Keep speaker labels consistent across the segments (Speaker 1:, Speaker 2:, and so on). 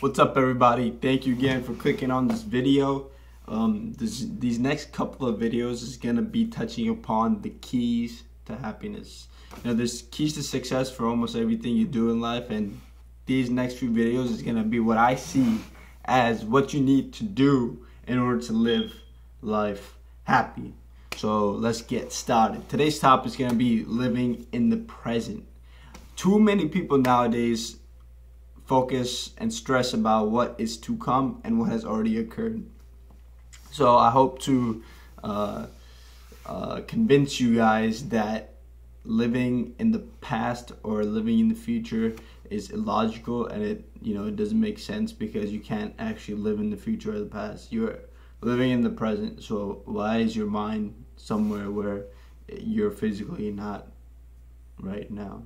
Speaker 1: What's up, everybody? Thank you again for clicking on this video. These next couple of videos is gonna be touching upon the keys to happiness. There's keys to success for almost everything you do in life, and these next few videos is gonna be what I see as what you need to do in order to live life happy. So let's get started. Today's topic is gonna be living in the present. Too many people nowadays focus and stress about what is to come and what has already occurred. So I hope to convince you guys that living in the past or living in the future is illogical, and it doesn't make sense because you can't actually live in the future or the past. You're living in the present. So why is your mind somewhere where you're physically not right now?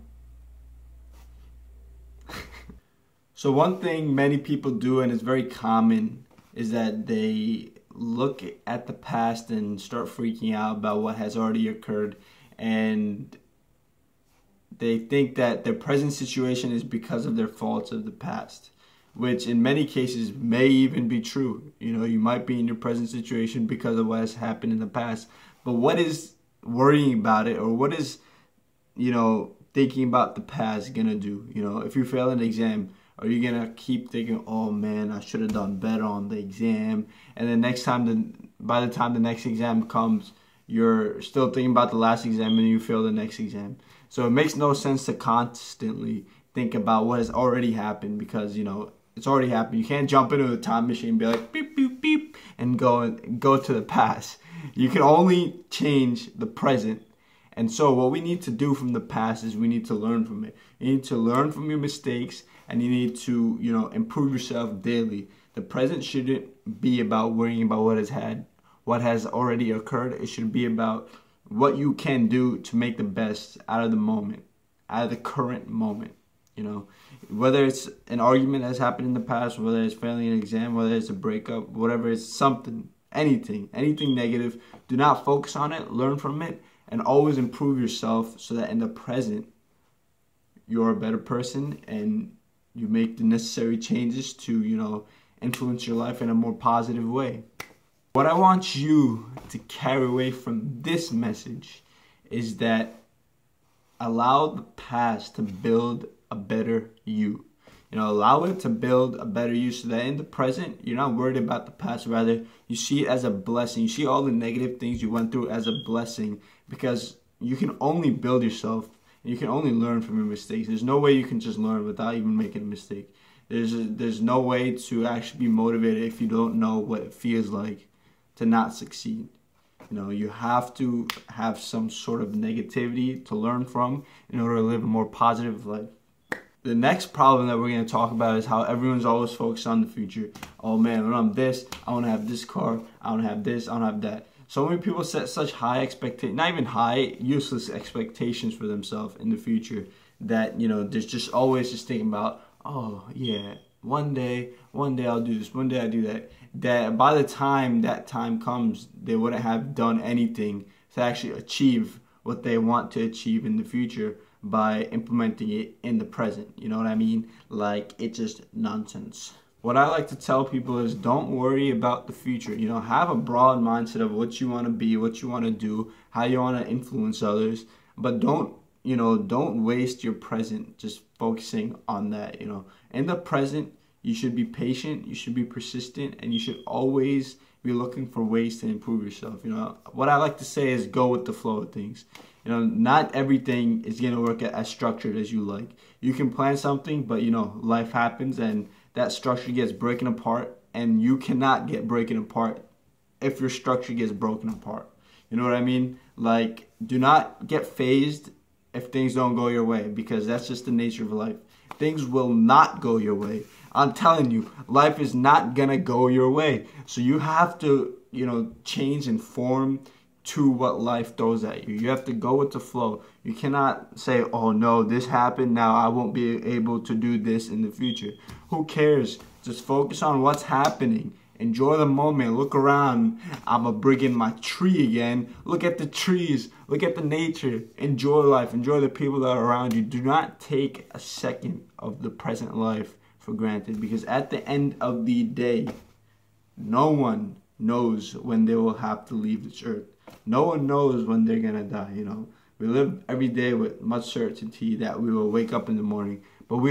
Speaker 1: So one thing many people do, and it's very common, is that they look at the past and start freaking out about what has already occurred, and they think that their present situation is because of their faults of the past, which in many cases may even be true. You might be in your present situation because of what has happened in the past, but what is worrying about it, or what is thinking about the past gonna do? If you fail an exam, are you gonna keep thinking, oh man, I should have done better on the exam, and then by the time the next exam comes, you're still thinking about the last exam and you fail the next exam? So it makes no sense to constantly think about what has already happened, because it's already happened. You can't jump into a time machine and be like beep beep beep and go to the past. You can only change the present. And so what we need to do from the past is we need to learn from it. You need to learn from your mistakes, and you need to, improve yourself daily. The present shouldn't be about worrying about what has already occurred. It should be about what you can do to make the best out of the moment, out of the current moment. Whether it's an argument that's happened in the past, whether it's failing an exam, whether it's a breakup, whatever, it's something, anything negative, do not focus on it, learn from it, and always improve yourself so that in the present, you're a better person and you make the necessary changes to, influence your life in a more positive way. What I want you to carry away from this message is that allow the past to build a better you. Allow it to build a better you so that in the present, you're not worried about the past. Rather, you see it as a blessing. You see all the negative things you went through as a blessing, because you can only build yourself and you can only learn from your mistakes. There's no way you can just learn without even making a mistake. There's no way to actually be motivated if you don't know what it feels like to not succeed. You have to have some sort of negativity to learn from in order to live a more positive life. The next problem that we're going to talk about is how everyone's always focused on the future. Oh man, when I'm this, I want to have this car, I want to have this, I want to have that. So many people set such high expectations, not even high, useless expectations for themselves in the future, that, there's just always just thinking about, oh yeah, one day I'll do this, one day I'll do that. That by the time that time comes, they wouldn't have done anything to actually achieve what they want to achieve in the future by implementing it in the present. You know what I mean? Like, it's just nonsense. What I like to tell people is don't worry about the future. Have a broad mindset of what you want to be, what you want to do, how you want to influence others, but don't waste your present just focusing on that. In the present, you should be patient, you should be persistent, and you should always be looking for ways to improve yourself. What I like to say is go with the flow of things. Not everything is going to work as structured as you like. You can plan something, but life happens and that structure gets broken apart, and you cannot get broken apart if your structure gets broken apart. You know what I mean? Like, do not get phased if things don't go your way, because that's just the nature of life. Things will not go your way. I'm telling you, life is not gonna go your way. So you have to, change and form to what life throws at you. You have to go with the flow. You cannot say, oh no, this happened, now I won't be able to do this in the future. Who cares? Just focus on what's happening. Enjoy the moment. Look around. I'm a bring in my tree again. Look at the trees. Look at the nature. Enjoy life. Enjoy the people that are around you. Do not take a second of the present life for granted, because at the end of the day, no one knows when they will have to leave this earth. No one knows when they're gonna die, you know. We live every day with much certainty that we will wake up in the morning. But we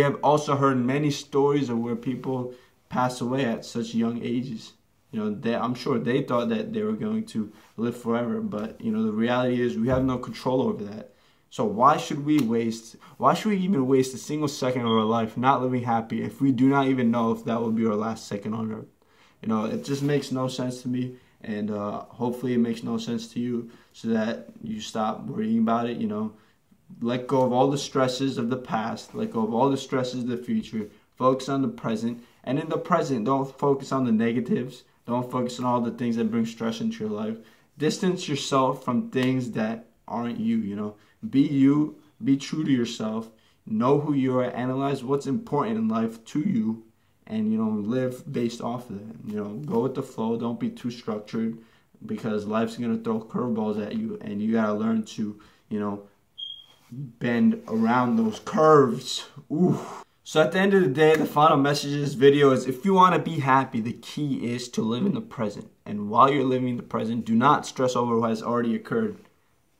Speaker 1: have also heard many stories of where people pass away at such young ages. You know, I'm sure they thought that they were going to live forever, but you know, the reality is we have no control over that. So why should we even waste a single second of our life not living happy if we do not even know if that will be our last second on earth? You know, it just makes no sense to me, and hopefully it makes no sense to you, so that you stop worrying about it. You know, let go of all the stresses of the past, let go of all the stresses of the future, focus on the present, and in the present, don't focus on the negatives, don't focus on all the things that bring stress into your life. Distance yourself from things that aren't you, you know. Be you, be true to yourself, know who you are, analyze what's important in life to you, and you know, live based off of that. You know, go with the flow, don't be too structured, because life's gonna throw curveballs at you, and you gotta learn to, you know, bend around those curves. Ooh. So at the end of the day, the final message of this video is, if you want to be happy, the key is to live in the present. And while you're living in the present, do not stress over what has already occurred,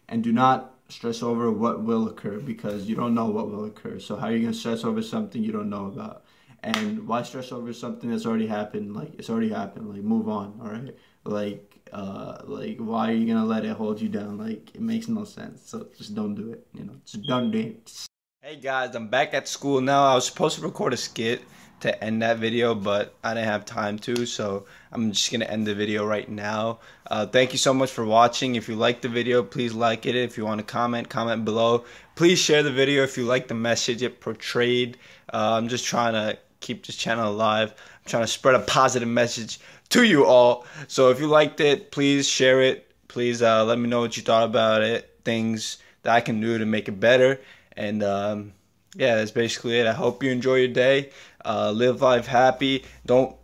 Speaker 1: and do not stress over what will occur, because you don't know what will occur. So how are you going to stress over something you don't know about? And why stress over something that's already happened? Like, it's already happened. Like, move on, all right? Like why are you going to let it hold you down? Like, it makes no sense. So just don't do it, you know? Just don't do it. Hey guys, I'm back at school now. I was supposed to record a skit to end that video, but I didn't have time to, so I'm just gonna end the video right now. Thank you so much for watching. If you liked the video, please like it. If you want to comment below. Please share the video if you like the message it portrayed. I'm just trying to keep this channel alive. I'm trying to spread a positive message to you all. So if you liked it, please share it. Please let me know what you thought about it, things that I can do to make it better. And yeah, that's basically it. I hope you enjoy your day. Live life happy. Don't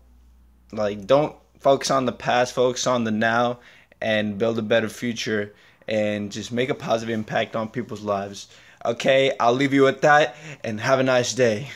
Speaker 1: focus on the past, focus on the now, and build a better future, and just make a positive impact on people's lives. Okay, I'll leave you with that, and have a nice day.